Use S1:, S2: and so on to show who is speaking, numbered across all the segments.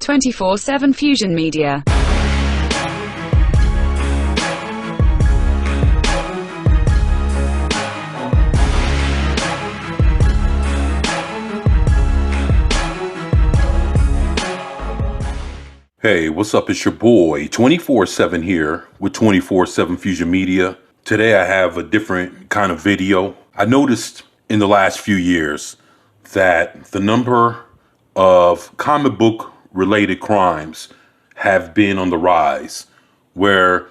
S1: 24/7 Fusion Media.
S2: Hey, what's up? It's your boy 24/7 here with 24/7 Fusion Media. Today I have a different kind of video. I noticed in the last few years that the number of comic book related crimes have been on the rise, where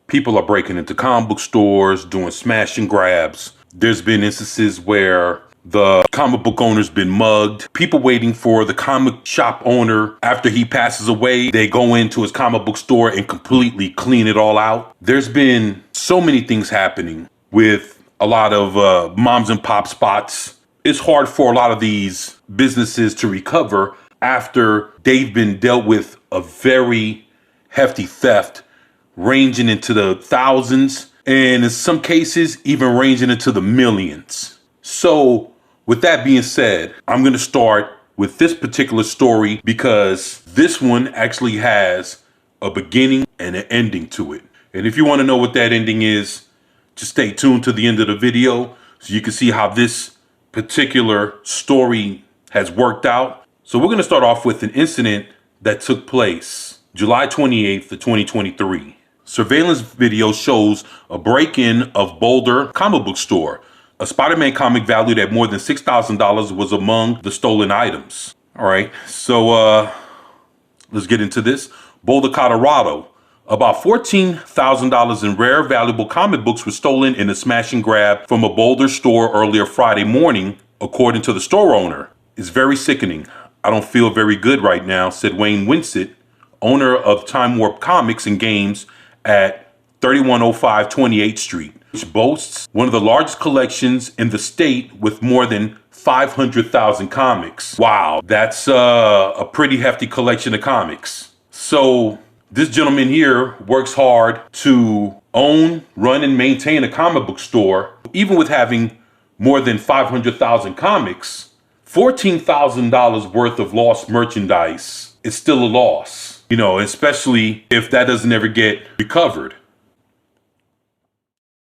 S2: people are breaking into comic book stores, doing smash and grabs. There's been instances where the comic book owner's been mugged. People waiting for the comic shop owner after he passes away. They go into his comic book store and completely clean it all out. There's been so many things happening with a lot of moms and pop spots. It's hard for a lot of these businesses to recover after they've been dealt with a very hefty theft ranging into the thousands and in some cases even ranging into the millions. So with that being said, I'm going to start with this particular story because this one actually has a beginning and an ending to it. And if you want to know what that ending is, just stay tuned to the end of the video so you can see how this particular story has worked out. So we're going to start off with an incident that took place July 28th of 2023. Surveillance video shows a break-in of Boulder comic book store. A Spider-Man comic valued at more than $6,000 was among the stolen items. All right, so let's get into this. Boulder, Colorado. About $14,000 in rare, valuable comic books were stolen in a smash and grab from a Boulder store earlier Friday morning, according to the store owner. It's very sickening. I don't feel very good right now, said Wayne Winsett, owner of Time Warp Comics and Games at 3105 28th Street, which boasts one of the largest collections in the state with more than 500,000 comics. Wow, that's a pretty hefty collection of comics. So this gentleman here works hard to own, run, and maintain a comic book store. Even with having more than 500,000 comics, $14,000 worth of lost merchandise is still a loss, you know, especially if that doesn't ever get recovered.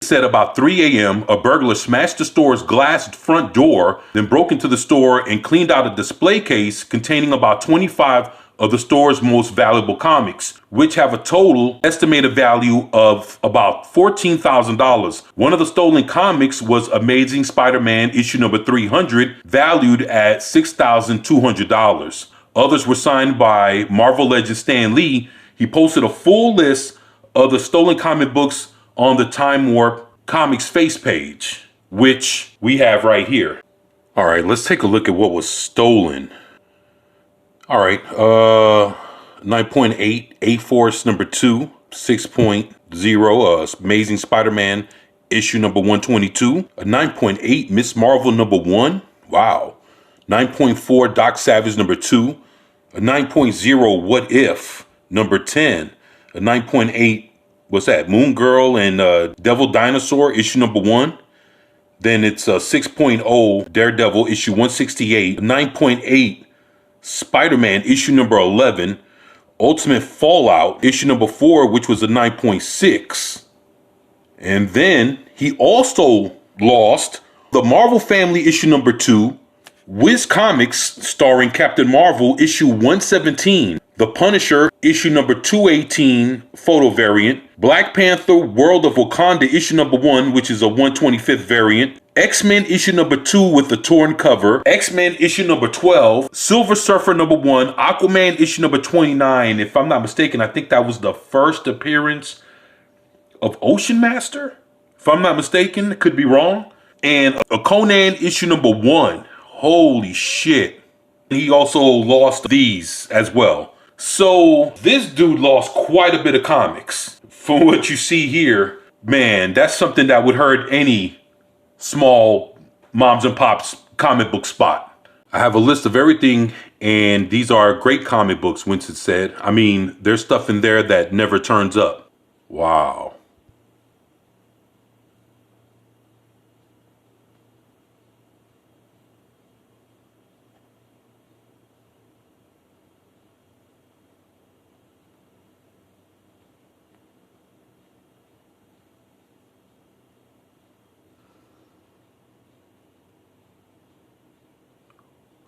S2: Said about 3 a.m., a burglar smashed the store's glass front door, then broke into the store and cleaned out a display case containing about 25 of the store's most valuable comics, which have a total estimated value of about $14,000. One of the stolen comics was Amazing Spider-Man issue number 300, valued at $6,200. Others were signed by Marvel legend Stan Lee. He posted a full list of the stolen comic books on the Time Warp Comics face page, which we have right here. All right, let's take a look at what was stolen. All right, 9.8, A-Force number 2, 6.0, Amazing Spider-Man issue number 122, a 9.8, Miss Marvel number 1, wow, 9.4, Doc Savage number 2, a 9.0, What If number 10, a 9.8, what's that, Moon Girl and Devil Dinosaur issue number 1, then it's 6.0, Daredevil issue 168, 9.8, Spider-Man issue number 11, Ultimate Fallout issue number 4, which was a 9.6. And then he also lost the Marvel Family issue number 2, Wiz Comics starring Captain Marvel issue 117, The Punisher issue number 218 photo variant, Black Panther World of Wakanda issue number 1, which is a 125th variant, X-Men issue number 2 with the torn cover, X-Men issue number 12, Silver Surfer number 1, Aquaman issue number 29. If I'm not mistaken, I think that was the first appearance of Ocean Master. If I'm not mistaken, could be wrong. And a Conan issue number 1. Holy shit. He also lost these as well. So this dude lost quite a bit of comics. From what you see here, man, that's something that would hurt any small moms and pops comic book spot. I have a list of everything, and these are great comic books, Winston said. I mean, there's stuff in there that never turns up. Wow.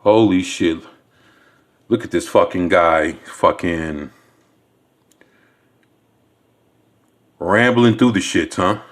S2: Holy shit. Look at this fucking guy fucking rambling through the shit, huh?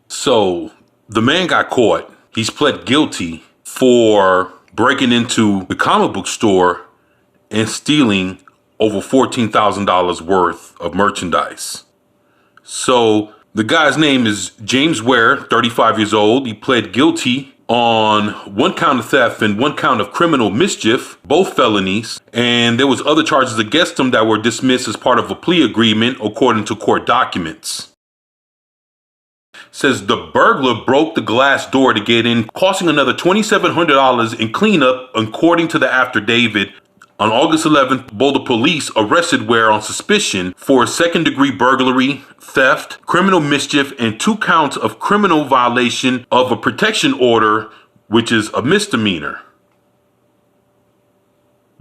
S2: So the man got caught. He's pled guilty for breaking into the comic book store and stealing over $14,000 worth of merchandise. So the guy's name is James Ware, 35 years old. He pled guilty on one count of theft and one count of criminal mischief, both felonies. And there was other charges against him that were dismissed as part of a plea agreement, according to court documents. Says the burglar broke the glass door to get in, costing another $2,700 in cleanup, according to the affidavit. On August 11th, Boulder police arrested Ware on suspicion for second-degree burglary, theft, criminal mischief, and 2 counts of criminal violation of a protection order, which is a misdemeanor.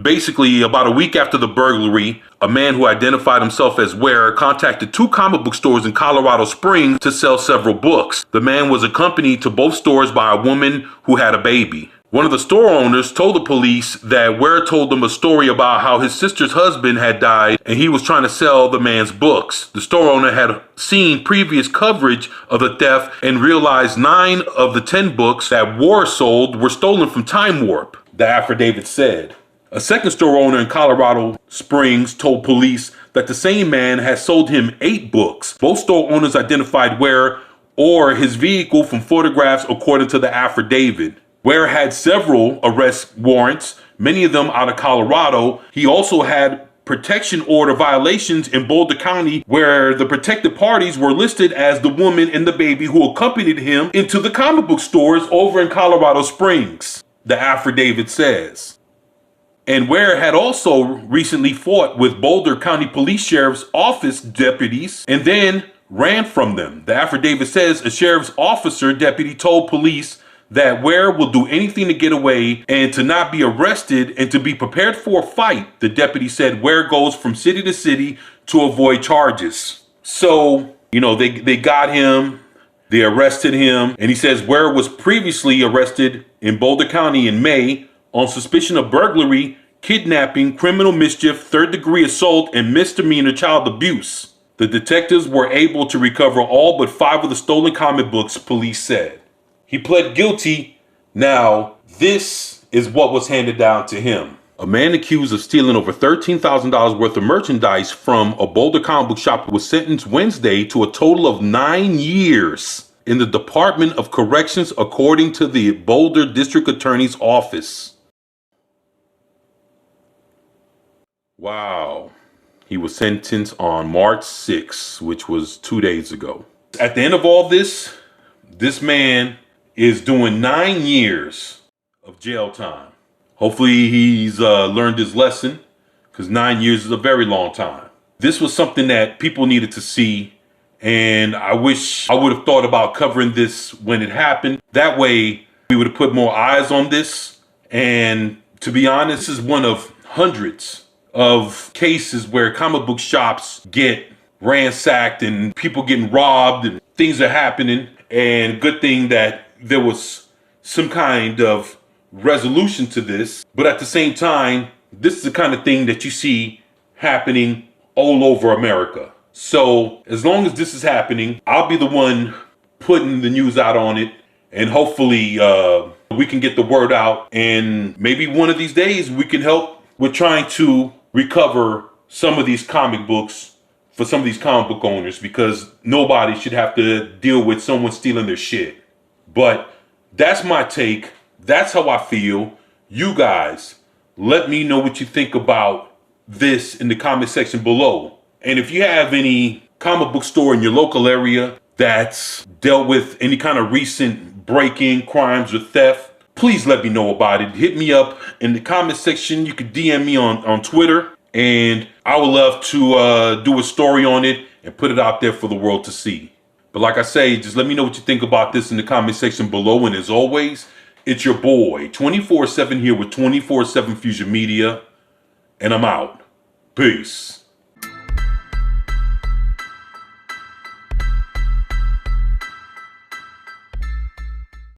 S2: Basically, about a week after the burglary, a man who identified himself as Ware contacted 2 comic book stores in Colorado Springs to sell several books. The man was accompanied to both stores by a woman who had a baby. One of the store owners told the police that Ware told them a story about how his sister's husband had died and he was trying to sell the man's books. The store owner had seen previous coverage of the theft and realized 9 of the 10 books that Ware sold were stolen from Time Warp, the affidavit said. A second store owner in Colorado Springs told police that the same man had sold him 8 books. Both store owners identified Ware or his vehicle from photographs, according to the affidavit. Ware had several arrest warrants, many of them out of Colorado. He also had protection order violations in Boulder County, where the protected parties were listed as the woman and the baby who accompanied him into the comic book stores over in Colorado Springs, the affidavit says. And Ware had also recently fought with Boulder County Police Sheriff's Office deputies and then ran from them. The affidavit says a sheriff's officer deputy told police that Ware will do anything to get away and to not be arrested and to be prepared for a fight. The deputy said Ware goes from city to city to avoid charges. So, they got him, they arrested him, and he says Ware was previously arrested in Boulder County in May on suspicion of burglary, kidnapping, criminal mischief, third-degree assault, and misdemeanor child abuse. The detectives were able to recover all but 5 of the stolen comic books, police said. He pled guilty. Now, this is what was handed down to him. A man accused of stealing over $13,000 worth of merchandise from a Boulder comic book shop was sentenced Wednesday to a total of 9 years in the Department of Corrections, according to the Boulder District Attorney's Office. Wow. He was sentenced on March 6th, which was 2 days ago. At the end of all this man is doing 9 years of jail time. Hopefully he's learned his lesson, because 9 years is a very long time. This was something that people needed to see, and I wish I would have thought about covering this when it happened. That way we would have put more eyes on this. And to be honest, this is one of hundreds of cases where comic book shops get ransacked and people getting robbed and things are happening. And good thing that there was some kind of resolution to this. But at the same time, this is the kind of thing that you see happening all over America. So as long as this is happening, I'll be the one putting the news out on it. And hopefully we can get the word out. And maybe one of these days we can help with trying to recover some of these comic books for some of these comic book owners, because nobody should have to deal with someone stealing their shit. But that's my take. That's how I feel. You guys, let me know what you think about this in the comment section below. And if you have any comic book store in your local area that's dealt with any kind of recent break-in, crimes, or theft, please let me know about it. Hit me up in the comment section. You can DM me on Twitter. And I would love to do a story on it and put it out there for the world to see. But like I say, just let me know what you think about this in the comment section below. And as always, it's your boy 24/7 here with 24/7 Fusion Media. And I'm out. Peace.